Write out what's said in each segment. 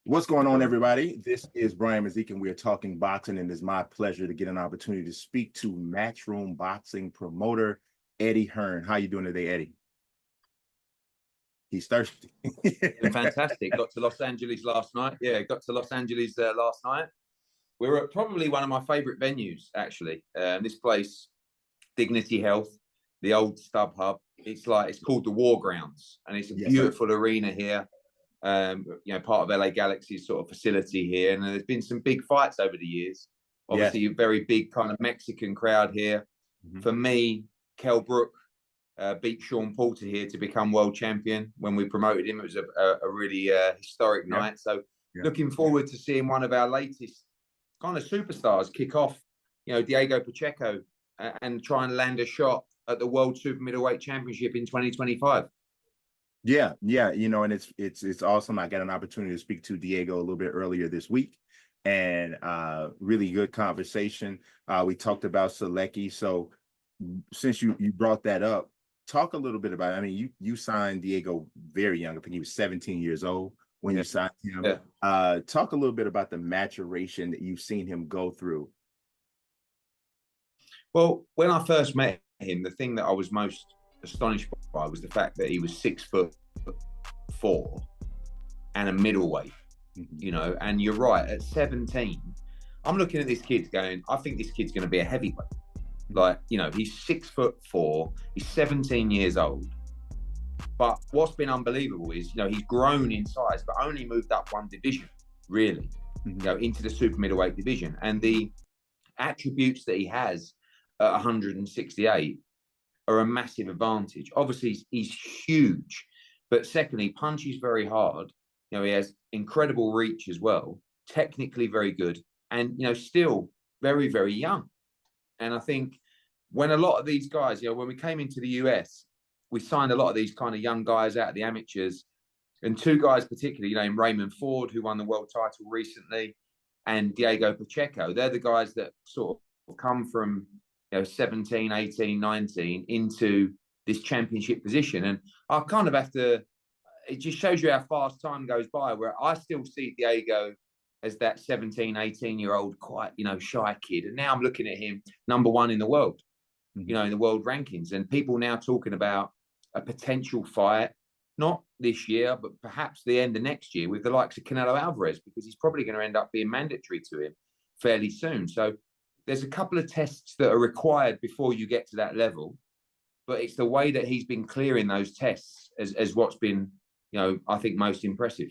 What's going on, everybody? This is Brian Mazique, and we are talking boxing, and it's my pleasure to get an opportunity to speak to Matchroom Boxing promoter Eddie Hearn. How you doing today, Eddie? He's thirsty. Fantastic. Got to Los Angeles last night. Yeah, got to Los Angeles last night. We're at probably one of my favorite venues, actually. This place, Dignity Health, the old StubHub. It's called the War Grounds, and it's a beautiful arena here. Part of LA Galaxy's sort of facility here, and there's been some big fights over the years. Obviously, a very big kind of Mexican crowd here. For me, Kell Brook beat Sean Porter here to become world champion. When we promoted him, it was a really historic night. So looking forward to seeing one of our latest kind of superstars kick off, Diego Pacheco, and try and land a shot at the World Super Middleweight Championship in 2025. Yeah, and it's awesome. I got an opportunity to speak to Diego a little bit earlier this week, and really good conversation. We talked about Selecki. So since you brought that up, talk a little bit about it. I mean, you signed Diego very young. I think he was 17 years old when you signed him. Yeah. Talk a little bit about the maturation that you've seen him go through. Well, when I first met him, the thing that I was most astonished by was the fact that he was 6'4" and a middleweight, and you're right, at 17, I'm looking at this kid going, I think this kid's going to be a heavyweight. He's 6'4", he's 17 years old. But what's been unbelievable is, he's grown in size, but only moved up one division, really, into the super middleweight division. And the attributes that he has at 168 are a massive advantage. Obviously, he's huge, but secondly, punches very hard. He has incredible reach as well, technically very good, and still very, very young. And I think when a lot of these guys, when we came into the US, we signed a lot of these kind of young guys out of the amateurs, and two guys particularly, in Raymond Ford, who won the world title recently, and Diego Pacheco. They're the guys that sort of come from 17, 18, 19 into this championship position. And I kind of have to, it just shows you how fast time goes by, where I still see Diego as that 17, 18-year-old, quite, shy kid. And now I'm looking at him number one in the world, in the world rankings. And people now talking about a potential fight, not this year, but perhaps the end of next year with the likes of Canelo Alvarez, because he's probably going to end up being mandatory to him fairly soon. So there's a couple of tests that are required before you get to that level, but it's the way that he's been clearing those tests as what's been, I think most impressive.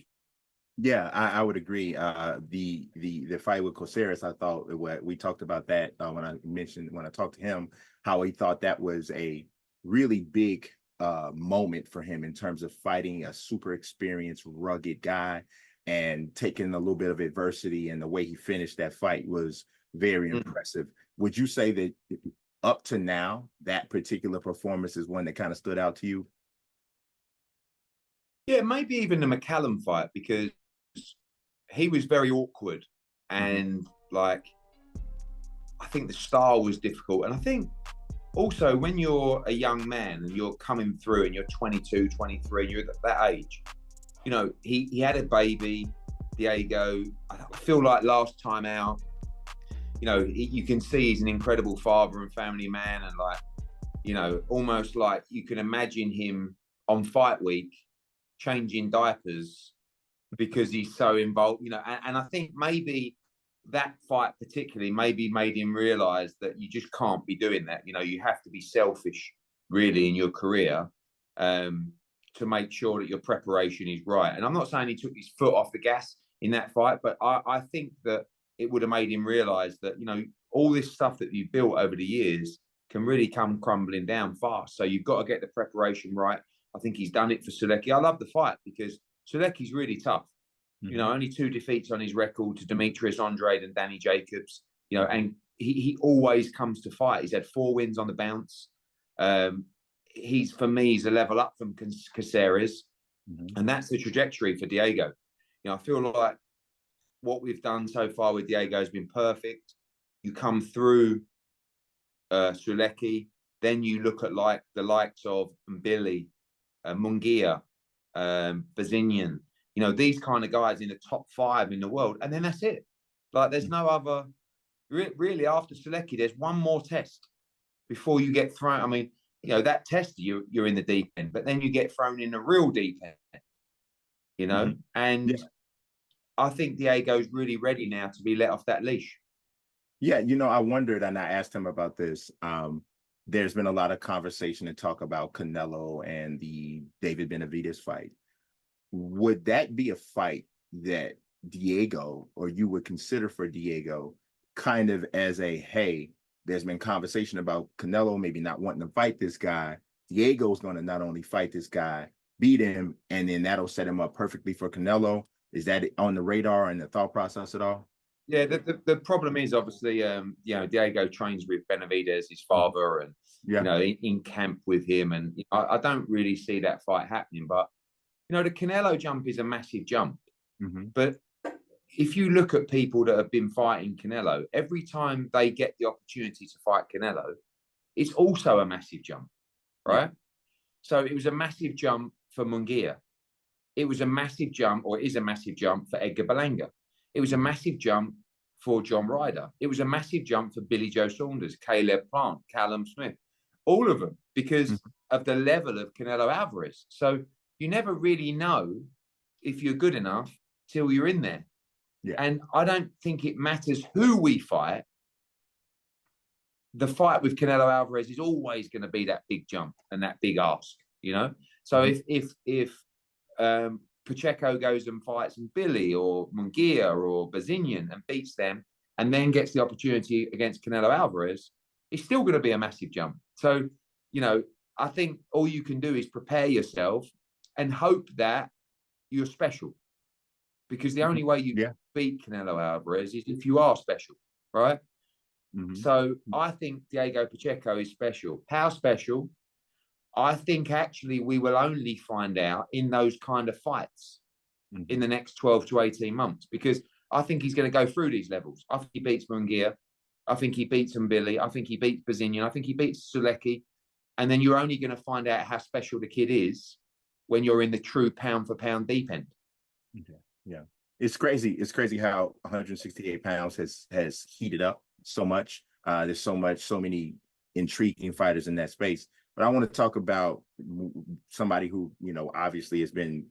Yeah, I would agree. The fight with Caceres, I thought we talked about that when I talked to him, how he thought that was a really big moment for him in terms of fighting a super experienced, rugged guy and taking a little bit of adversity, and the way he finished that fight was very impressive. Would you say that up to now, that particular performance is one that kind of stood out to you? Yeah, maybe even the McCallum fight, because he was very awkward, and I think the style was difficult. And I think also when you're a young man and you're coming through and you're 22, 23, you're at that age, he had a baby, Diego. I feel like last time out, you can see he's an incredible father and family man, and almost like you can imagine him on fight week changing diapers because he's so involved, and I think maybe that fight particularly maybe made him realize that you just can't be doing that. You have to be selfish really in your career to make sure that your preparation is right. And I'm not saying he took his foot off the gas in that fight, but I think that it would have made him realize that, all this stuff that you've built over the years can really come crumbling down fast. So you've got to get the preparation right. I think he's done it for Selecki. I love the fight because Selecki's really tough. Only 2 defeats on his record to Demetrius Andrade and Danny Jacobs, and he always comes to fight. He's had 4 wins on the bounce. For me, he's a level up from Caceres, and that's the trajectory for Diego. I feel like what we've done so far with Diego has been perfect. You come through Selecki, then you look at the likes of Billy, Munguia, Bazinian, You know, these kind of guys in the top 5 in the world, and then that's it. Like, there's no other. Really, after Selecki, there's one more test before you get thrown. I mean, you know, that test, you're in the deep end, but then you get thrown in the real deep end, you know? And I think Diego's really ready now to be let off that leash. Yeah, you know, I wondered, and I asked him about this. There's been a lot of conversation and talk about Canelo and the David Benavidez fight. Would that be a fight that Diego, or you would consider for Diego, kind of as a, hey, there's been conversation about Canelo maybe not wanting to fight this guy. Diego's going to not only fight this guy, beat him, and then that'll set him up perfectly for Canelo. Is that on the radar and the thought process at all? Yeah, the problem is obviously, you know, Diego trains with Benavidez, his father, and you know, in camp with him, and I don't really see that fight happening. But you know, the Canelo jump is a massive jump. But if you look at people that have been fighting Canelo, every time they get the opportunity to fight Canelo, it's also a massive jump, right? So it was a massive jump for Munguia. It was a massive jump, or is a massive jump for Edgar Berlanga. It was a massive jump for John Ryder. It was a massive jump for Billy Joe Saunders, Caleb Plant, Callum Smith, all of them, because of the level of Canelo Alvarez. So you never really know if you're good enough till you're in there. And I don't think it matters who we fight. The fight with Canelo Alvarez is always going to be that big jump and that big ask, you know? So if Pacheco goes and fights Billy or Munguia or Bazinian and beats them, and then gets the opportunity against Canelo Alvarez, it's still going to be a massive jump. So, you know, I think all you can do is prepare yourself and hope that you're special. Because the only way you beat Canelo Alvarez is if you are special, right? So I think Diego Pacheco is special. How special? I think actually we will only find out in those kind of fights in the next 12 to 18 months, because I think he's going to go through these levels. I think he beats Munguia. I think he beats Billy. I think he beats Bazinian. I think he beats Selecki. And then you're only going to find out how special the kid is when you're in the true pound for pound deep end. It's crazy. It's crazy how 168 pounds has heated up so much. There's so many intriguing fighters in that space. But I want to talk about somebody who, you know, obviously has been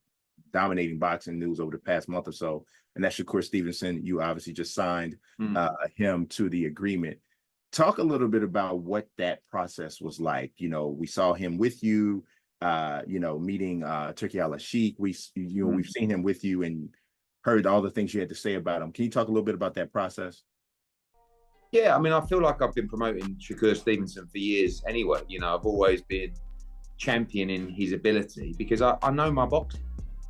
dominating boxing news over the past month or so, and that's Shakur Stevenson. You obviously just signed him to the agreement. Talk a little bit about what that process was like. You know, we saw him with you, you know, meeting Turki Al-Sheikh. We've seen him with you and heard all the things you had to say about him. Can you talk a little bit about that process? Yeah, I mean, I feel like I've been promoting Shakur Stevenson for years anyway. You know, I've always been championing his ability because I know my boxing,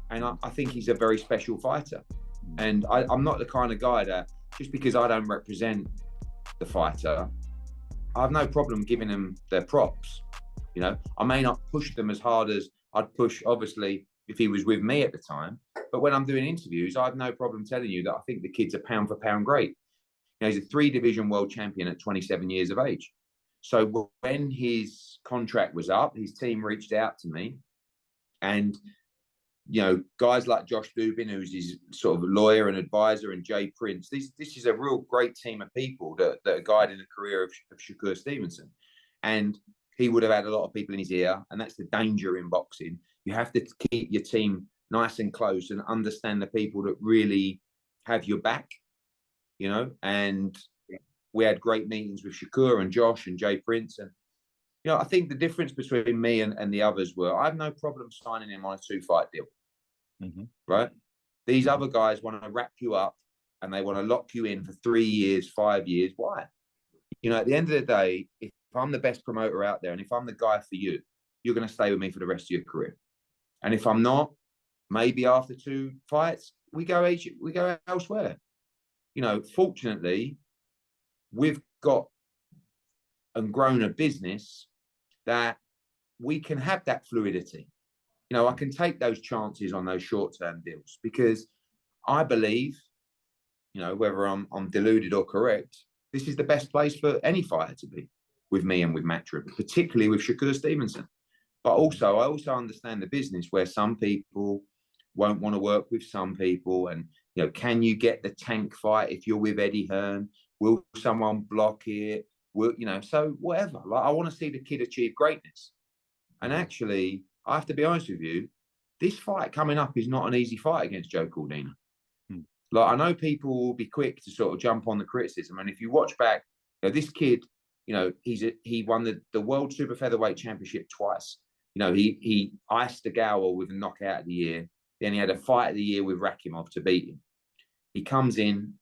and I think he's a very special fighter. And I'm not the kind of guy that, just because I don't represent the fighter, I have no problem giving them their props. You know, I may not push them as hard as I'd push, obviously, if he was with me at the time. But when I'm doing interviews, I have no problem telling you that I think the kid's a pound for pound great. You know, he's a 3-division world champion at 27 years of age. So when his contract was up, his team reached out to me, and, you know, guys like Josh Dubin, who's his sort of lawyer and advisor, and Jay Prince, this is a real great team of people that are guiding the career of Shakur Stevenson. And he would have had a lot of people in his ear, and that's the danger in boxing. You have to keep your team nice and close and understand the people that really have your back, you know. And we had great meetings with Shakur and Josh and Jay Prince. And, you know, I think the difference between me and the others were, I have no problem signing him on a 2-fight deal, right? These other guys want to wrap you up and they want to lock you in for 3 years, 5 years. Why? You know, at the end of the day, if I'm the best promoter out there and if I'm the guy for you, you're going to stay with me for the rest of your career. And if I'm not, maybe after 2 fights, we go elsewhere. You know, fortunately, we've got and grown a business that we can have that fluidity. You know, I can take those chances on those short-term deals because I believe, you know, whether I'm deluded or correct, this is the best place for any fighter to be with me and with Matchroom, particularly with Shakur Stevenson. But also, I also understand the business where some people won't want to work with some people. And, you know, can you get the tank fight if you're with Eddie Hearn? Will someone block it? Will, you know, so whatever. Like, I want to see the kid achieve greatness. And actually, I have to be honest with you, this fight coming up is not an easy fight against Joe Cordina. Like, I know people will be quick to sort of jump on the criticism. And if you watch back, you know, this kid, you know, he won the World Super Featherweight Championship twice. You know, he iced Tagawa with a knockout of the year. Then he had a fight of the year with Rakimov to beat him. He comes in,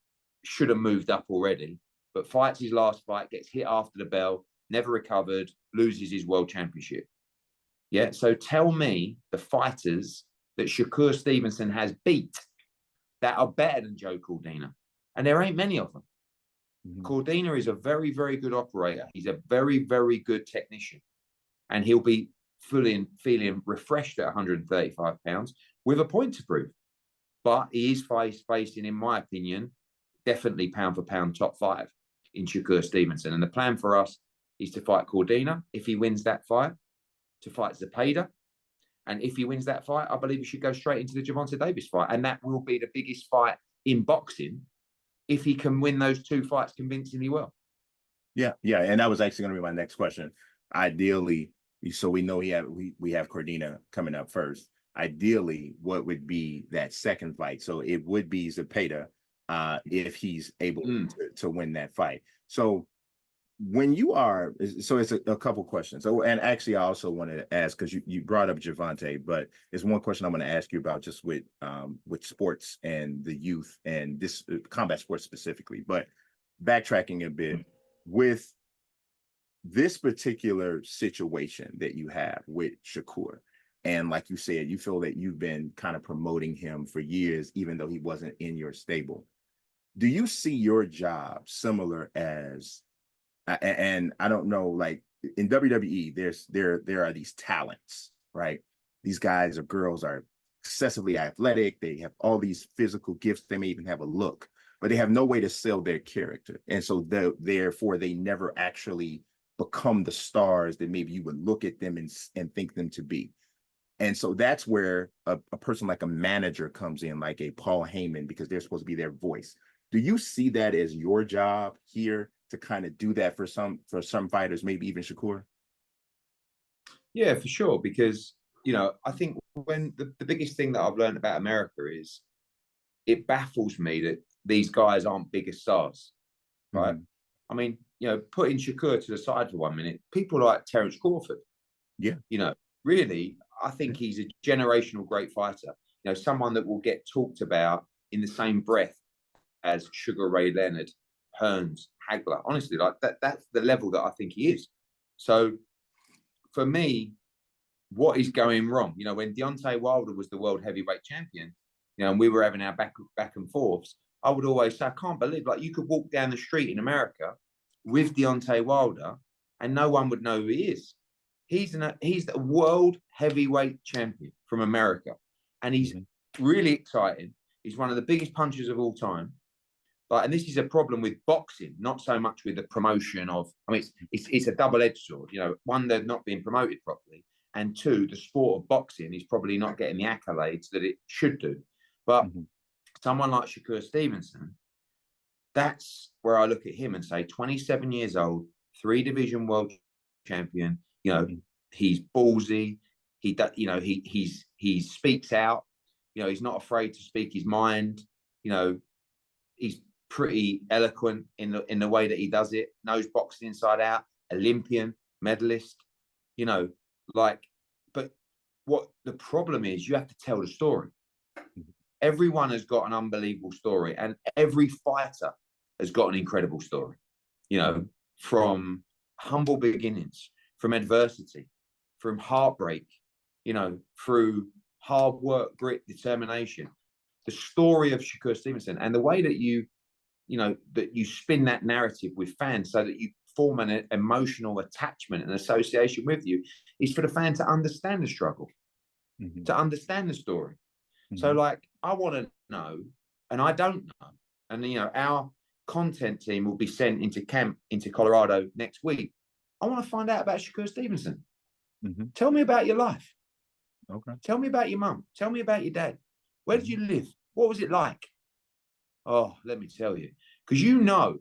should have moved up already, but fights his last fight, gets hit after the bell, never recovered, loses his world championship. Yeah, so tell me the fighters that Shakur Stevenson has beat that are better than Joe Cordina. And there ain't many of them. Cordina is a very, very good operator. He's a very, very good technician. And he'll be feeling refreshed at 135 pounds with a point to prove. But he is facing, in my opinion, definitely pound for pound top 5 in Shakur Stevenson. And the plan for us is to fight Cordina. If he wins that fight, to fight Zepeda. And if he wins that fight, I believe he should go straight into the Gervonta Davis fight. And that will be the biggest fight in boxing if he can win those 2 fights convincingly well. Yeah. And that was actually going to be my next question. Ideally, so we know we have Cordina coming up first. Ideally, what would be that second fight? So it would be Zepeda if he's able to win that fight. So when you are, so it's a couple questions. So, and actually, I also wanted to ask, because you brought up Gervonta, but there's one question I'm going to ask you about just with sports and the youth and this combat sports specifically. But backtracking a bit, with this particular situation that you have with Shakur, and like you said, you feel that you've been kind of promoting him for years, even though he wasn't in your stable. Do you see your job similar as, and I don't know, like in WWE, there are these talents, right? These guys or girls are excessively athletic. They have all these physical gifts. They may even have a look, but they have no way to sell their character. And so therefore, they never actually become the stars that maybe you would look at them and think them to be. And so that's where a person like a manager comes in, like a Paul Heyman, because they're supposed to be their voice. Do you see that as your job here to kind of do that for some fighters, maybe even Shakur? Yeah, for sure. Because, you know, I think when the biggest thing that I've learned about America is it baffles me that these guys aren't bigger stars, right? I mean, you know, putting Shakur to the side for 1 minute, people like Terence Crawford. Yeah. You know, really, I think he's a generational great fighter. You know, someone that will get talked about in the same breath as Sugar Ray Leonard, Hearns, Hagler. Honestly, like that's the level that I think he is. So for me, what is going wrong? You know, when Deontay Wilder was the world heavyweight champion, you know, and we were having our back and forths, I would always say, I can't believe, like, you could walk down the street in America with Deontay Wilder and no one would know who he is. He's the world heavyweight champion from America. And he's really exciting. He's one of the biggest punchers of all time. Like, and this is a problem with boxing, not so much with the promotion of, I mean, it's a double-edged sword. You know, one, they're not being promoted properly. And 2, the sport of boxing is probably not getting the accolades that it should do. But someone like Shakur Stevenson, that's where I look at him and say, 27 years old, 3-division world champion, you know, he's ballsy. He speaks out. You know, he's not afraid to speak his mind. You know, he's pretty eloquent in the way that he does it. Knows boxing inside out. Olympian, medalist. You know, like, but what the problem is, you have to tell the story. Everyone has got an unbelievable story, and every fighter has got an incredible story. You know, from humble beginnings, from adversity, from heartbreak, you know, through hard work, grit, determination. The story of Shakur Stevenson and the way that you spin that narrative with fans so that you form an emotional attachment and association with you is for the fan to understand the struggle, to understand the story. So, like, I want to know, and I don't know. And, you know, our content team will be sent into camp into Colorado next week. I want to find out about Shakur Stevenson. Tell me about your life. Okay. Tell me about your mum. Tell me about your dad. Where did you live? What was it like? Oh, let me tell you, because you know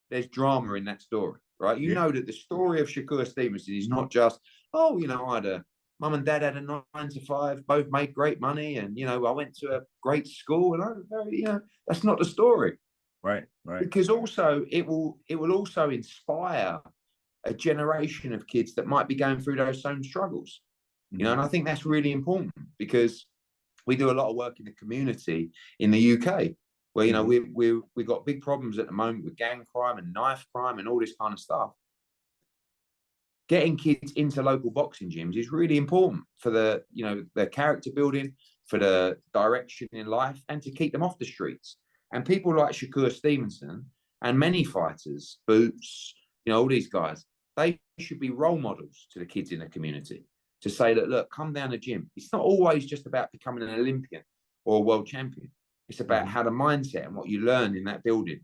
there's drama in that story, right? You know that the story of Shakur Stevenson is not just, oh, you know, mum and dad had a 9 to 5, both made great money, and you know, I went to a great school, and I'm very, you know, that's not the story. Right, right. Because also it will also inspire a generation of kids that might be going through those same struggles. You know, and I think that's really important, because we do a lot of work in the community in the UK, where, you know, we've got big problems at the moment with gang crime and knife crime and all this kind of stuff. Getting kids into local boxing gyms is really important for the, you know, their character building, for the direction in life, and to keep them off the streets. And people like Shakur Stevenson and many fighters, Boots, you know, all these guys, they should be role models to the kids in the community, to say that, look, come down the gym. It's not always just about becoming an Olympian or a world champion. It's about how the mindset and what you learn in that building,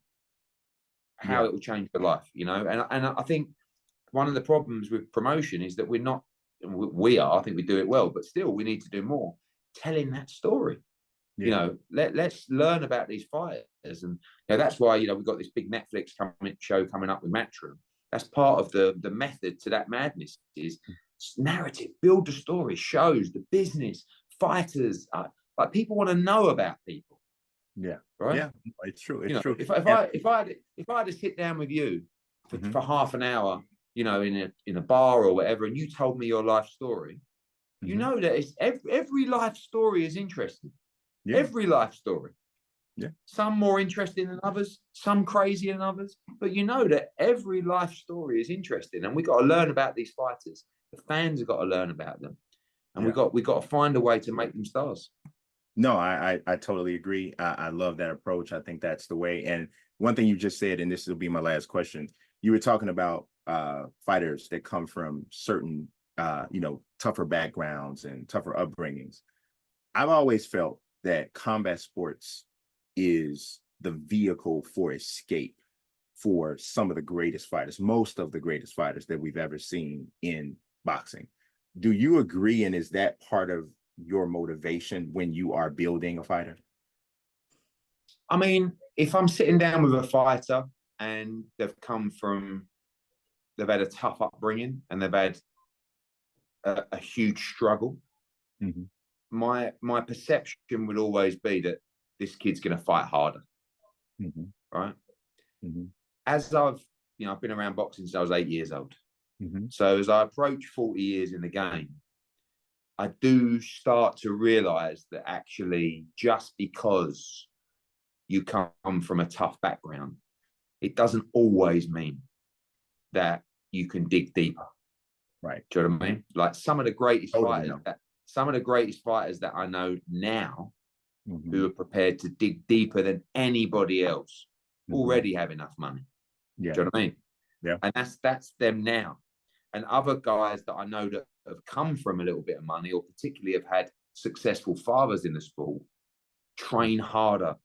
how it will change your life, you know. And I think one of the problems with promotion is that I think we do it well, but still we need to do more telling that story. You know, let's learn about these fighters. And you know, that's why, you know, we've got this big Netflix show coming up with Matchroom. That's part of the method to that madness, is narrative, build the story, shows, the business, fighters. Like, people want to know about people. Yeah. Right. Yeah. It's true. It's true. If I had to sit down with you for half an hour, you know, in a bar or whatever, and you told me your life story, you know that it's every life story is interesting. Every life story. Some more interesting than others, some crazier than others, but you know that every life story is interesting, and we got to learn about these fighters. The fans have got to learn about them, and we got to find a way to make them stars. No, I totally agree. I love that approach. I think that's the way. And one thing you just said, and this will be my last question, you were talking about fighters that come from certain you know, tougher backgrounds and tougher upbringings. I've always felt that combat sports is the vehicle for escape for some of the greatest fighters, most of the greatest fighters that we've ever seen in boxing. Do you agree? And is that part of your motivation when you are building a fighter? I mean, if I'm sitting down with a fighter and they've had a tough upbringing and they've had a huge struggle, my perception would always be that this kid's going to fight harder, right? As I've been around boxing since I was 8 years old. So as I approach 40 years in the game, I do start to realize that actually, just because you come from a tough background, it doesn't always mean that you can dig deeper. Right. Do you know what I mean? Like some of the greatest fighters that I know now, who are prepared to dig deeper than anybody else, already have enough money. Yeah. Do you know what I mean? Yeah. And that's them now. And other guys that I know that have come from a little bit of money, or particularly have had successful fathers in the sport, train harder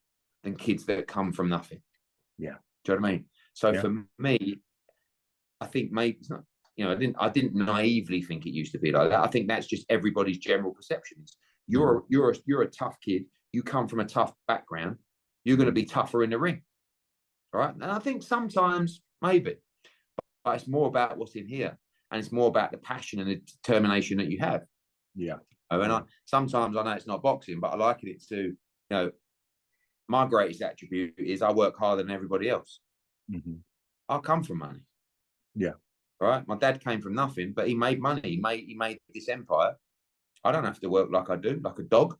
than kids that come from nothing. Yeah. Do you know what I mean? So for me, I think maybe it's not, I didn't naively think it used to be like that. I think that's just everybody's general perceptions. You're a tough kid. You come from a tough background. You're going to be tougher in the ring. Right. And I think sometimes maybe, but it's more about what's in here. And it's more about the passion and the determination that you have. Yeah. And sometimes I know it's not boxing, but I liken it to, my greatest attribute is I work harder than everybody else. I come from money. Yeah. Right. My dad came from nothing, but he made money. He made this empire. I don't have to work like I do, like a dog.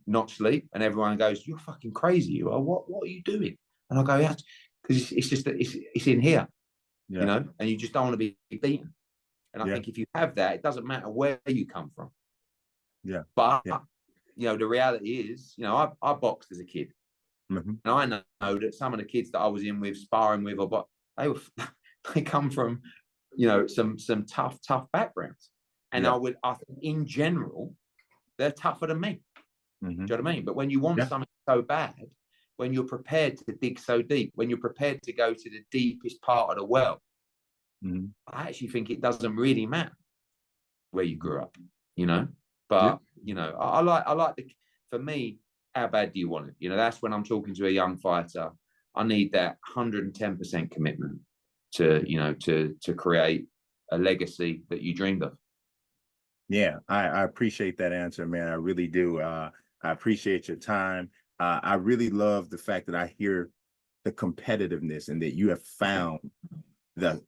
Not sleep. And everyone goes, "You're fucking crazy. You are. What are you doing?" And I go, "Yeah, because it's just that it's in here." Yeah. And you just don't want to be beaten. And I think if you have that, it doesn't matter where you come from. Yeah. But, the reality is, I boxed as a kid. And I know that some of the kids that I was in with, sparring with, they come from, some tough backgrounds. And I think in general, they're tougher than me. Do you know what I mean? But when you want something so bad, when you're prepared to dig so deep, when you're prepared to go to the deepest part of the well, I actually think it doesn't really matter where you grew up, But I like for me, how bad do you want it? You know, that's when I'm talking to a young fighter. I need that 110% commitment to, you know, to create a legacy that you dreamed of. Yeah, I appreciate that answer, man. I really do. I appreciate your time. I really love the fact that I hear the competitiveness and that you have found the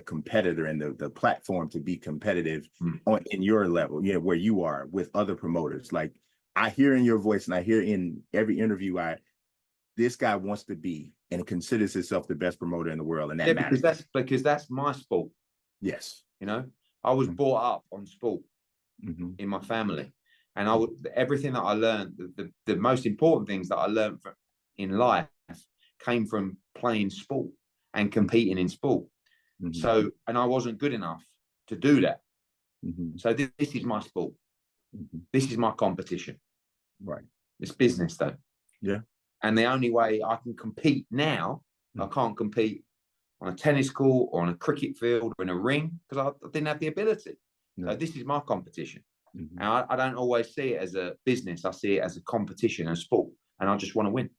competitor and the platform to be competitive on in your level, you know, where you are with other promoters. Like I hear in your voice and I hear in every interview, this guy wants to be and considers himself the best promoter in the world, and that matters. Because that's my sport. Yes. You know, I was brought up on sport in my family, and everything that I learned, the most important things that I learned in life came from playing sport and competing in sport. So, and I wasn't good enough to do that. So this is my sport. This is my competition. Right. It's business though. Yeah. And the only way I can compete now, I can't compete on a tennis court or on a cricket field or in a ring because I didn't have the ability. So this is my competition. And I don't always see it as a business. I see it as a competition and sport, and I just want to win.